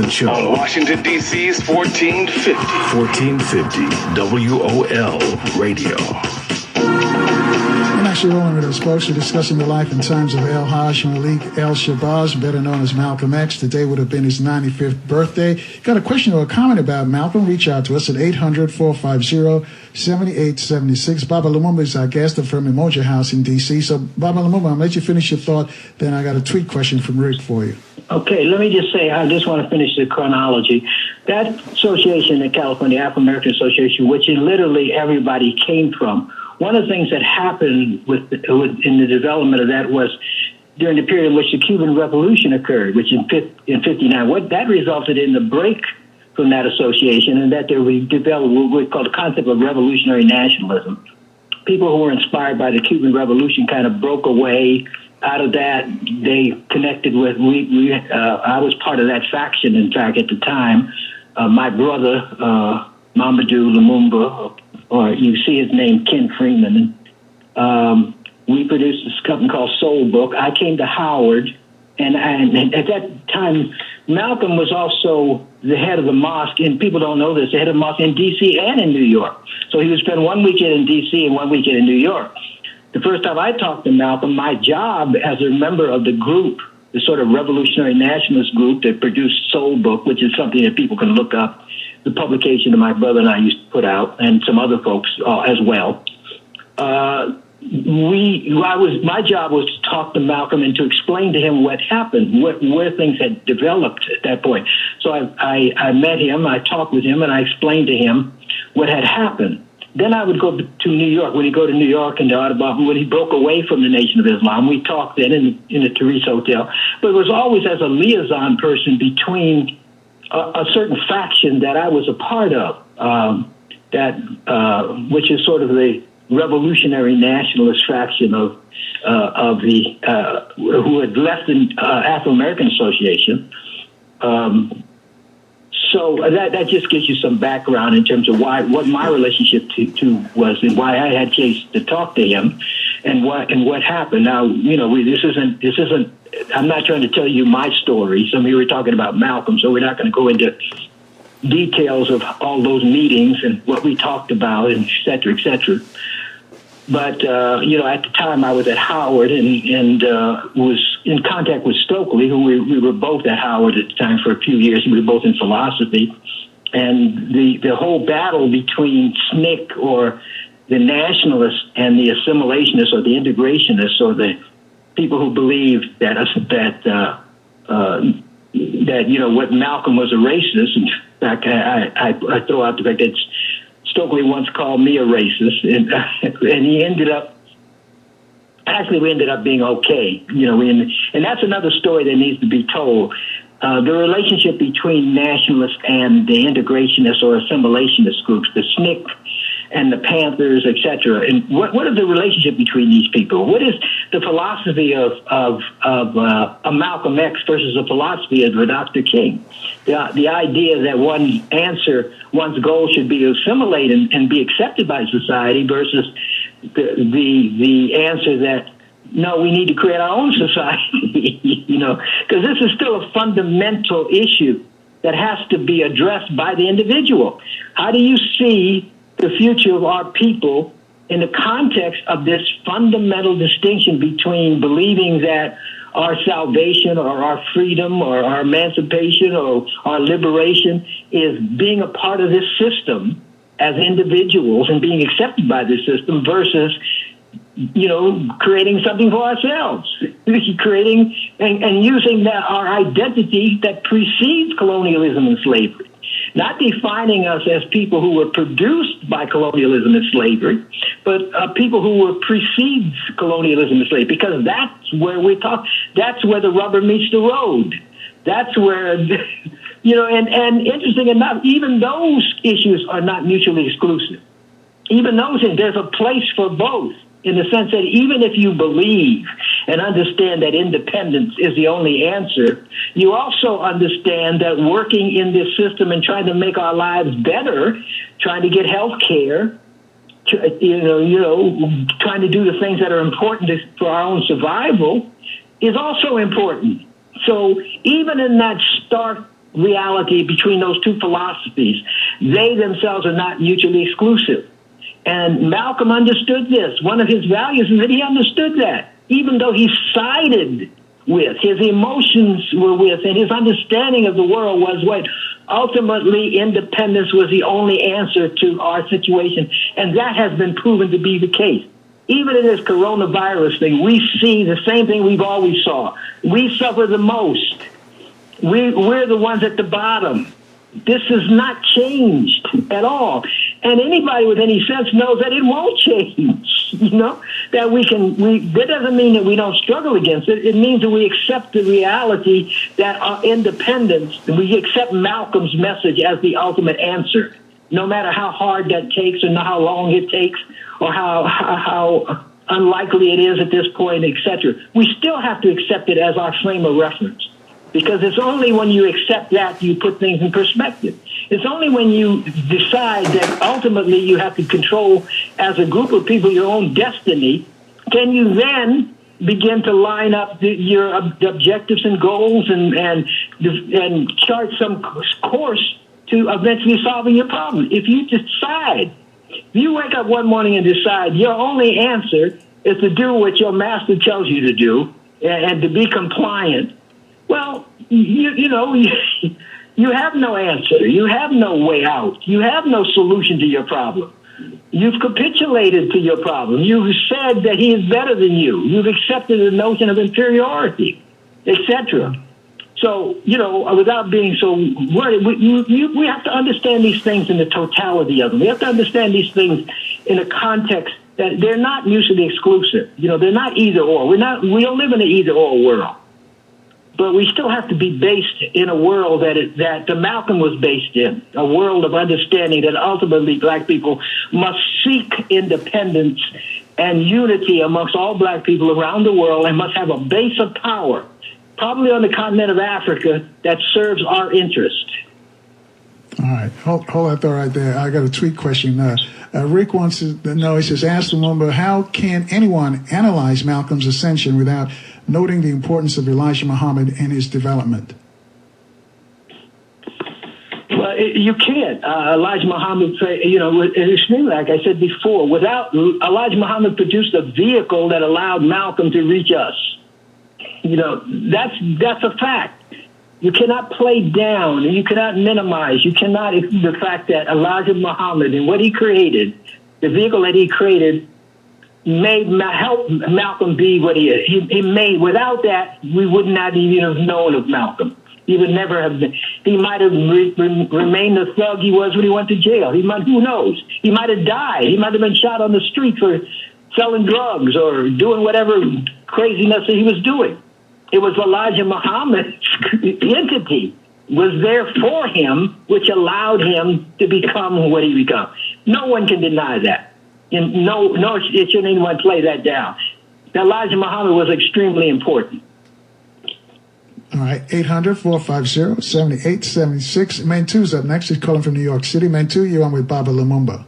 Morning Show. On Washington, D.C.'s 1450. 1450 WOL Radio. I'm actually rolling with us folks. We're discussing the life and times of El Haj Malik El Shabazz, better known as Malcolm X. Today would have been his 95th birthday. Got a question or a comment about Malcolm? Reach out to us at 800-450-7876. Baba Lumumba is our guest from Emoja House in D.C. So, Baba Lumumba, I'm going to let you finish your thought. Then I got a tweet question from Rick for you. Okay, let me just say, I just want to finish the chronology. That association, the California Afro-American Association, which literally everybody came from, one of the things that happened in the development of that was during the period in which the Cuban Revolution occurred, which in 59, what that resulted in the break from that association, and that there we developed what we call the concept of revolutionary nationalism. People who were inspired by the Cuban Revolution kind of broke away out of that. They connected with, I was part of that faction, in fact, at the time. My brother, Mamadou Lumumba, or you see his name, Ken Freeman. We produced this company called Soul Book. I came to Howard, and at that time, Malcolm was also the head of the mosque, and people don't know this, the head of the mosque in D.C. and in New York. So he would spend one weekend in D.C. and one weekend in New York. The first time I talked to Malcolm, my job as a member of the group, the sort of revolutionary nationalist group that produced Soul Book, which is something that people can look up, the publication that my brother and I used to put out, and some other folks as well. My job was to talk to Malcolm and to explain to him what happened, where things had developed at that point. So I met him, I talked with him, and I explained to him what had happened. Then I would go to New York. When he go to New York and to Audubon, when he broke away from the Nation of Islam, we talked then in the Therese Hotel. But it was always as a liaison person between a certain faction that I was a part of, which is sort of the revolutionary nationalist faction of the who had left the Afro-American Association. So that just gives you some background in terms of what my relationship to was, and why I had chance to talk to him, and what happened. Now, this isn't. I'm not trying to tell you my story. Some of you were talking about Malcolm, so we're not going to go into details of all those meetings and what we talked about, and et cetera, et cetera. But, at the time I was at Howard and was in contact with Stokely, who we were both at Howard at the time for a few years. We were both in philosophy. And the whole battle between SNCC, or the nationalists, and the assimilationists, or the integrationists, or the people who believed that what Malcolm was a racist. In fact, I throw out the fact that Stokely once called me a racist, and he ended up. Actually, we ended up being okay, and that's another story that needs to be told. The relationship between nationalists and the integrationists or assimilationist groups, the SNCC and the Panthers, etc. And what is the relationship between these people? What is the philosophy of Malcolm X versus the philosophy of Dr. King? The idea that one's goal should be to assimilate and be accepted by society versus the answer that, no, we need to create our own society, because this is still a fundamental issue that has to be addressed by the individual. How do you see the future of our people in the context of this fundamental distinction between believing that our salvation or our freedom or our emancipation or our liberation is being a part of this system as individuals and being accepted by this system versus, creating something for ourselves, creating and using our identity that precedes colonialism and slavery. Not defining us as people who were produced by colonialism and slavery, but people who were precedes colonialism and slavery, because that's where that's where the rubber meets the road. That's where, and interesting enough, even those issues are not mutually exclusive. Even those things, there's a place for both, in the sense that even if you believe and understand that independence is the only answer, you also understand that working in this system and trying to make our lives better, trying to get health care, trying to do the things that are important for our own survival is also important. So even in that stark reality between those two philosophies. They themselves are not mutually exclusive. And Malcolm understood this. One of his values is that he understood that, even though he sided with, his emotions were with, and his understanding of the world was what ultimately independence was the only answer to our situation. And that has been proven to be the case. Even in this coronavirus thing, we see the same thing we've always saw. We suffer the most. We're the ones at the bottom. This has not changed at all. And anybody with any sense knows that it won't change. That that doesn't mean that we don't struggle against it. It means that we accept the reality that our independence, we accept Malcolm's message as the ultimate answer, no matter how hard that takes or how long it takes or how unlikely it is at this point, etc. We still have to accept it as our frame of reference. Because it's only when you accept that you put things in perspective. It's only when you decide that ultimately you have to control, as a group of people, your own destiny, can you then begin to line up your objectives and goals and chart some course to eventually solving your problem. If you wake up one morning and decide your only answer is to do what your master tells you to do and to be compliant, well, you have no answer. You have no way out. You have no solution to your problem. You've capitulated to your problem. You've said that he is better than you. You've accepted the notion of inferiority, etc. So, without being so worried, we have to understand these things in the totality of them. We have to understand these things in a context that they're not mutually exclusive. They're not either or. We don't live in an either or world. But we still have to be based in a world that the Malcolm was based in, a world of understanding that ultimately black people must seek independence and unity amongst all black people around the world and must have a base of power, probably on the continent of Africa, that serves our interest. All right. Hold that thought right there. I got a tweet question. Rick wants to know, he says, ask Lumumba, how can anyone analyze Malcolm's ascension without noting the importance of Elijah Muhammad and his development? Well, you can't. Elijah Muhammad, extremely, like I said before, without Elijah Muhammad produced a vehicle that allowed Malcolm to reach us. That's a fact. You cannot play down and you cannot minimize. You cannot, the fact that Elijah Muhammad and what he created, the vehicle that he created, helped Malcolm be what he is. He made, without that, we would not even have known of Malcolm. He would never have been. He might have remained the thug he was when he went to jail. Who knows? He might have died. He might have been shot on the street for selling drugs or doing whatever craziness that he was doing. It was Elijah Muhammad's entity was there for him, which allowed him to become what he became. No one can deny that. And no, it shouldn't anyone play that down. Elijah Muhammad was extremely important. All right, 800-450-7876. Man 2's up next. He's calling from New York City. Man 2, you're on with Baba Lumumba.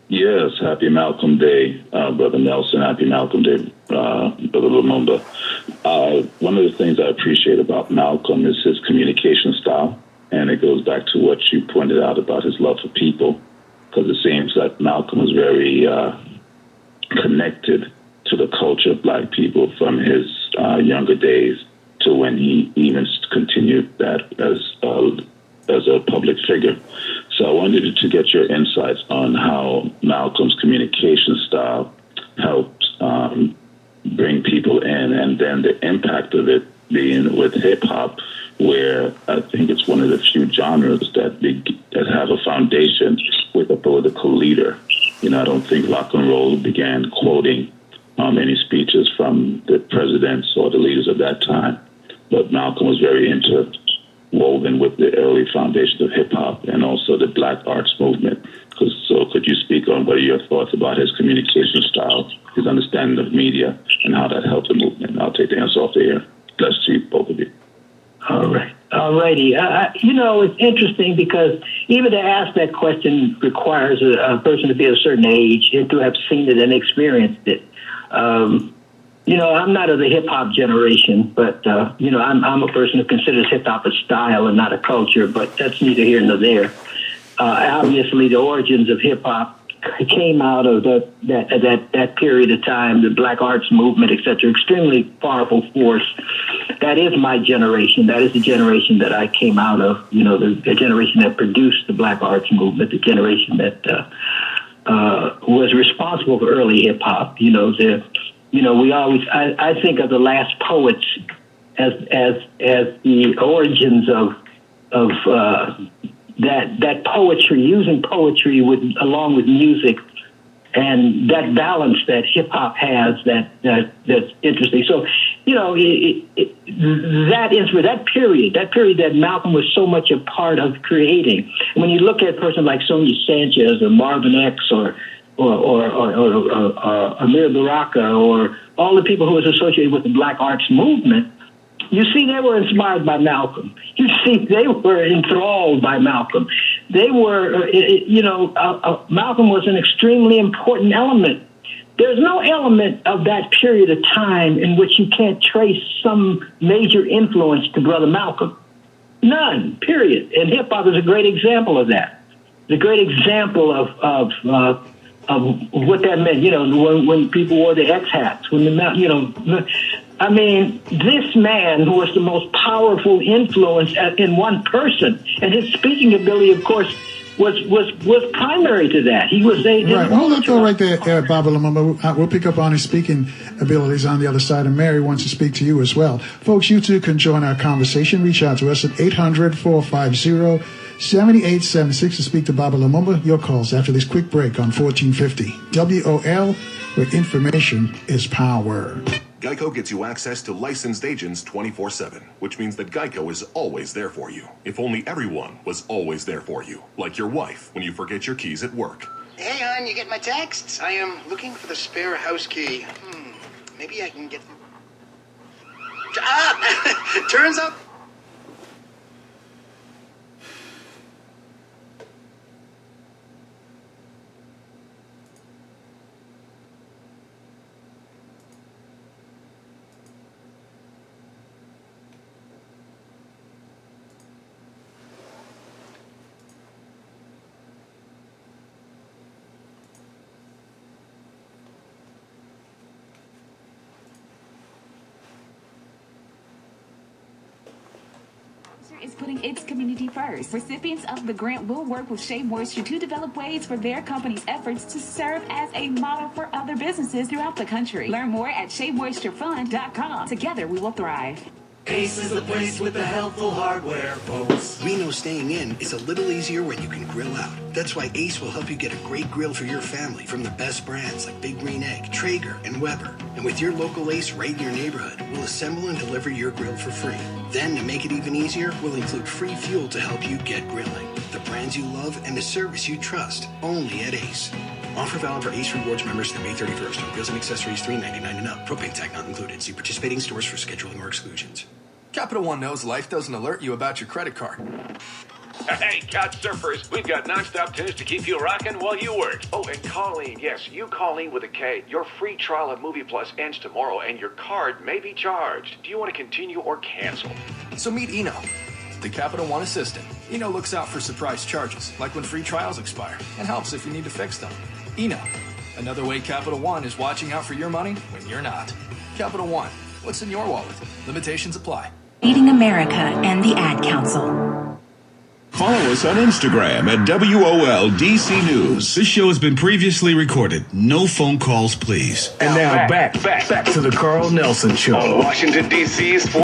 Yes, happy Malcolm Day, Brother Nelson. Happy Malcolm Day, Brother Lumumba. One of the things I appreciate about Malcolm is his communication style, and it goes back to what you pointed out about his love for people, because it seems that Malcolm was very connected to the culture of black people from his younger days to when he even continued that as a public figure. So I wanted to get your insights on how Malcolm's communication style helped bring people in, and then the impact of it being with hip-hop, where I think it's one of the few genres that have a foundation with a political leader. I don't think rock and roll began quoting any speeches from the presidents or the leaders of that time, but Malcolm was very interwoven with the early foundations of hip-hop and also the black arts movement. So could you speak on what are your thoughts about his communication style, his understanding of media, and how that helped the movement? I'll take the answer off the air. Bless you, both of you. All right. All righty. It's interesting because even to ask that question requires a person to be a certain age and to have seen it and experienced it. I'm not of the hip hop generation, but I'm a person who considers hip hop a style and not a culture. But that's neither here nor there. Obviously, the origins of hip hop came out of that period of time, the Black Arts Movement, etc. Extremely powerful force. That is my generation. That is the generation that I came out of. The generation that produced the Black Arts Movement, the generation that was responsible for early hip hop. We always I think of the last poets as the origins of that poetry, using poetry along with music, and that balance that hip hop has that's interesting. So, that period that Malcolm was so much a part of creating. When you look at a person like Sonia Sanchez or Marvin X or Amir Baraka or all the people who was associated with the Black Arts Movement, you see, they were inspired by Malcolm. You see, they were enthralled by Malcolm. They were, Malcolm was an extremely important element. There's no element of that period of time in which you can't trace some major influence to Brother Malcolm. None, period. And hip-hop is a great example of that. It's a great example of what that meant, when people wore the X hats, this man who was the most powerful influence in one person, and his speaking ability, of course, was primary to that. He was right. Hold that thought right there, Baba Lumumba. We'll pick up on his speaking abilities on the other side, and Mary wants to speak to you as well. Folks, you too can join our conversation. Reach out to us at 800-450-7876 to speak to Baba Lumumba. Your calls after this quick break on 1450 WOL, where information is power. Geico gets you access to licensed agents 24/7, which means that Geico is always there for you. If only everyone was always there for you, like your wife when you forget your keys at work. Hey, hon, you get my texts? I am looking for the spare house key. Maybe I can get... Turns out... is putting its community first. Recipients of the grant will work with Shea Moisture to develop ways for their company's efforts to serve as a model for other businesses throughout the country. Learn more at SheaMoistureFund.com. Together we will thrive. Ace is the place with the helpful hardware, folks. We know staying in is a little easier when you can grill out. That's why Ace will help you get a great grill for your family from the best brands like Big Green Egg, Traeger, and Weber. And with your local Ace right in your neighborhood, we'll assemble and deliver your grill for free. Then, to make it even easier, we'll include free fuel to help you get grilling. The brands you love and the service you trust, only at Ace. Offer valid for Ace Rewards members through May 31st on grills and accessories $3.99 and up. Propane tank not included. See participating stores for scheduling or exclusions. Capital One knows life doesn't alert you about your credit card. Hey, Couch Surfers, we've got non-stop tunes to keep you rocking while you work. Oh, and Colleen, yes, you Colleen with a K. Your free trial of Movie Plus ends tomorrow, and your card may be charged. Do you want to continue or cancel? So meet Eno, the Capital One assistant. Eno looks out for surprise charges, like when free trials expire, and helps if you need to fix them. Eno, another way Capital One is watching out for your money when you're not. Capital One, what's in your wallet? Limitations apply. Leading America and the Ad Council. Follow us on Instagram at WOLDC News. This show has been previously recorded. No phone calls, please. And now back to the Carl Nelson Show. On Washington, D.C.'s